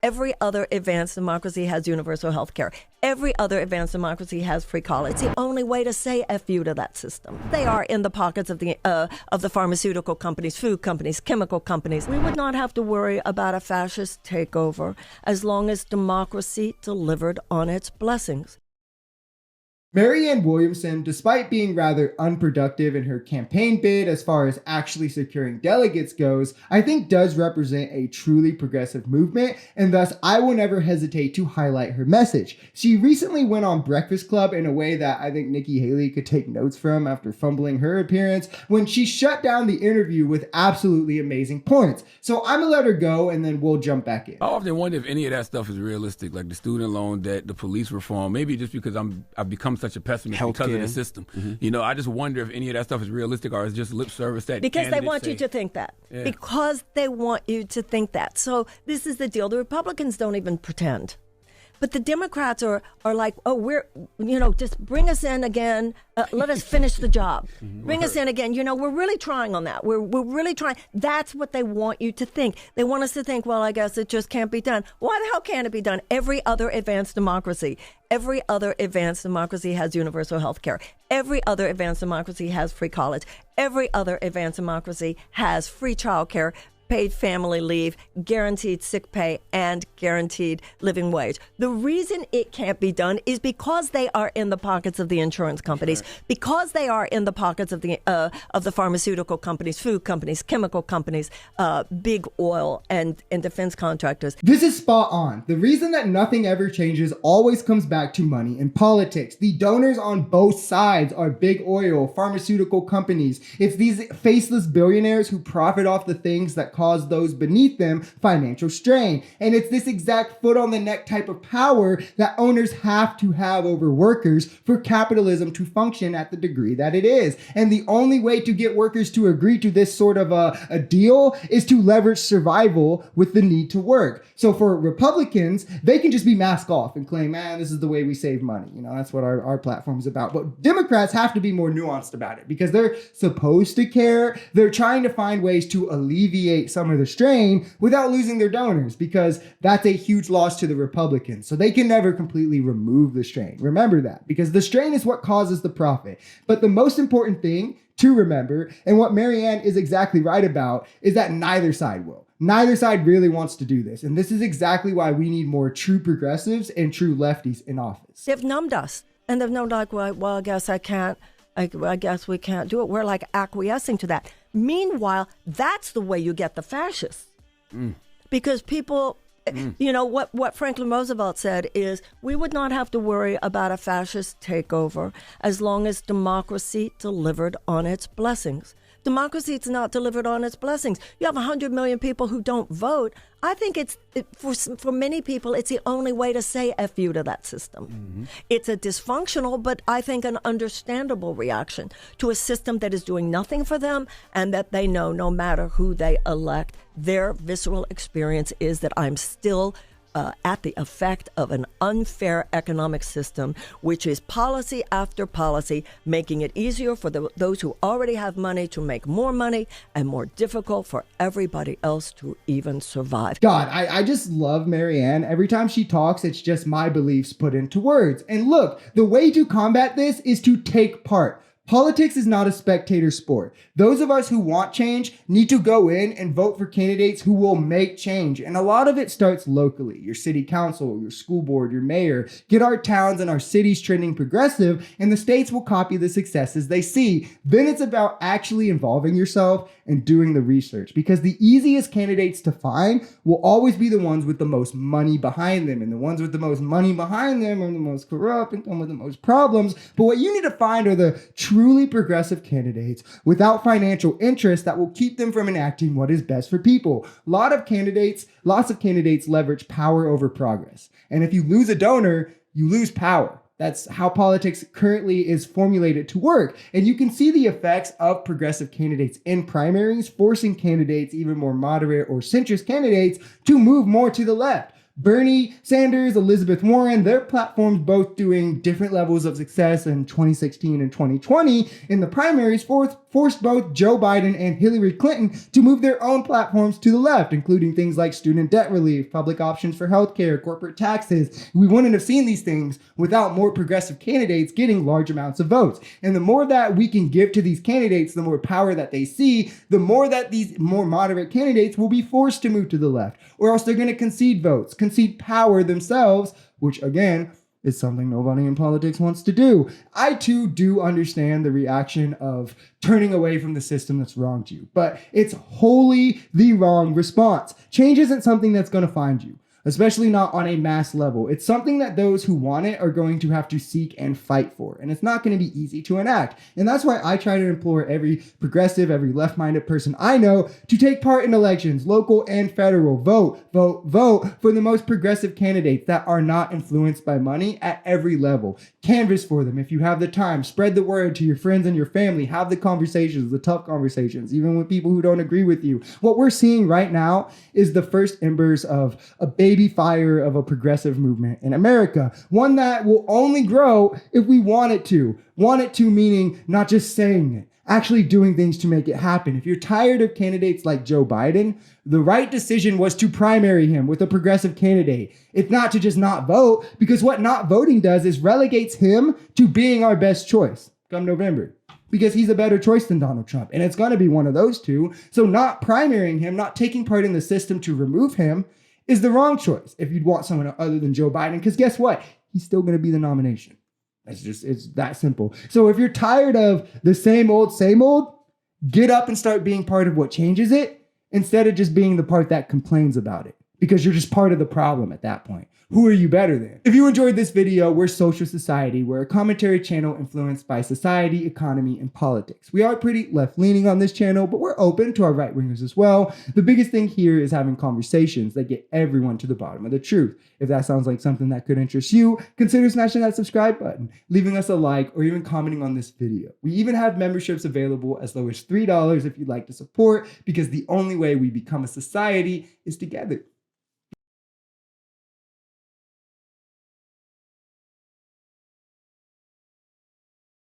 Every other advanced democracy has universal health care. Every other advanced democracy has free college. It's the only way to say F you to that system. They are in the pockets of the pharmaceutical companies, food companies, chemical companies. We would not have to worry about a fascist takeover as long as democracy delivered on its blessings. Marianne Williamson, despite being rather unproductive in her campaign bid as far as actually securing delegates goes, I think does represent a truly progressive movement, and thus I will never hesitate to highlight her message. She recently went on Breakfast Club in a way that I think Nikki Haley could take notes from after fumbling her appearance, when she shut down the interview with absolutely amazing points. So I'm gonna let her go and then we'll jump back in. I often wonder if any of that stuff is realistic, like the student loan debt, the police reform, maybe just because I've become such a pessimist because of the system. I just wonder if any of that stuff is realistic or is just lip service that because they want you to think that. Yeah. Because they want you to think that. So this is the deal. The Republicans don't even pretend. But the Democrats are like, oh, we're, just bring us in again. Let us finish the job. Bring us in again. We're really trying on that. We're really trying. That's what they want you to think. They want us to think, well, I guess it just can't be done. Why the hell can't it be done? Every other advanced democracy has universal health care. Every other advanced democracy has free college. Every other advanced democracy has free child care, paid family leave, guaranteed sick pay, and guaranteed living wage. The reason it can't be done is because they are in the pockets of the insurance companies, because they are in the pockets of the pharmaceutical companies, food companies, chemical companies, big oil, and defense contractors. This is spot on. The reason that nothing ever changes always comes back to money and politics. The donors on both sides are big oil, pharmaceutical companies. It's these faceless billionaires who profit off the things that cause those beneath them financial strain. And it's this exact foot on the neck type of power that owners have to have over workers for capitalism to function at the degree that it is. And the only way to get workers to agree to this sort of a deal is to leverage survival with the need to work. So for Republicans, they can just be mask off and claim, man, this is the way we save money. That's what our platform is about. But Democrats have to be more nuanced about it because they're supposed to care. They're trying to find ways to alleviate some of the strain without losing their donors, because that's a huge loss to the Republicans. So they can never completely remove the strain. Remember that, because the strain is what causes the profit. But the most important thing to remember, and what Marianne is exactly right about, is that neither side will. Neither side really wants to do this. And this is exactly why we need more true progressives and true lefties in office. They've numbed us. And they've numbed like, well, I guess I can't. I guess we can't do it. We're like acquiescing to that. Meanwhile, that's the way you get the fascists. Because people, what Franklin Roosevelt said is, we would not have to worry about a fascist takeover as long as democracy delivered on its blessings. Democracy is not delivered on its blessings. You have 100 million people who don't vote. I think for many people, it's the only way to say F you to that system. It's a dysfunctional, but I think an understandable reaction to a system that is doing nothing for them and that they know no matter who they elect, their visceral experience is that I'm still at the effect of an unfair economic system, which is policy after policy, making it easier for those who already have money to make more money and more difficult for everybody else to even survive. God, I just love Marianne. Every time she talks, it's just my beliefs put into words. And look, the way to combat this is to take part. Politics is not a spectator sport. Those of us who want change need to go in and vote for candidates who will make change. And a lot of it starts locally. Your city council, your school board, your mayor. Get our towns and our cities trending progressive, and the states will copy the successes they see. Then it's about actually involving yourself and doing the research, because the easiest candidates to find will always be the ones with the most money behind them. And the ones with the most money behind them are the most corrupt and come with the most problems. But what you need to find are the truly progressive candidates without financial interest that will keep them from enacting what is best for people. Lots of candidates leverage power over progress. And if you lose a donor, you lose power. That's how politics currently is formulated to work. And you can see the effects of progressive candidates in primaries, forcing candidates, even more moderate or centrist candidates, to move more to the left. Bernie Sanders, Elizabeth Warren, their platforms both doing different levels of success in 2016 and 2020 in the primaries forced both Joe Biden and Hillary Clinton to move their own platforms to the left, including things like student debt relief, public options for healthcare, corporate taxes. We wouldn't have seen these things without more progressive candidates getting large amounts of votes. And the more that we can give to these candidates, the more power that they see, the more that these more moderate candidates will be forced to move to the left, or else they're going to concede votes, concede power themselves, which again is something nobody in politics wants to do. I too do understand the reaction of turning away from the system that's wronged you, but it's wholly the wrong response. Change isn't something that's going to find you, especially not on a mass level. It's something that those who want it are going to have to seek and fight for, and it's not going to be easy to enact. And that's why I try to implore every progressive, every left-minded person I know to take part in elections, local and federal. Vote, vote, vote for the most progressive candidates that are not influenced by money at every level. Canvass for them if you have the time. Spread the word to your friends and your family. Have the conversations, the tough conversations, even with people who don't agree with you. What we're seeing right now is the first embers of a baby fire of a progressive movement in America. One that will only grow if we want it to. Want it to meaning not just saying it, actually doing things to make it happen. If you're tired of candidates like Joe Biden, the right decision was to primary him with a progressive candidate. It's not to just not vote, because what not voting does is relegates him to being our best choice come November, because he's a better choice than Donald Trump. And it's going to be one of those two. So not primarying him, not taking part in the system to remove him is the wrong choice if you'd want someone other than Joe Biden, because guess what? He's still going to be the nomination. It's that simple. So if you're tired of the same old, get up and start being part of what changes it instead of just being the part that complains about it, because you're just part of the problem at that point. Who are you better than? If you enjoyed this video, we're Social Society. We're a commentary channel influenced by society, economy, and politics. We are pretty left-leaning on this channel, but we're open to our right-wingers as well. The biggest thing here is having conversations that get everyone to the bottom of the truth. If that sounds like something that could interest you, consider smashing that subscribe button, leaving us a like, or even commenting on this video. We even have memberships available as low as $3 if you'd like to support, because the only way we become a society is together.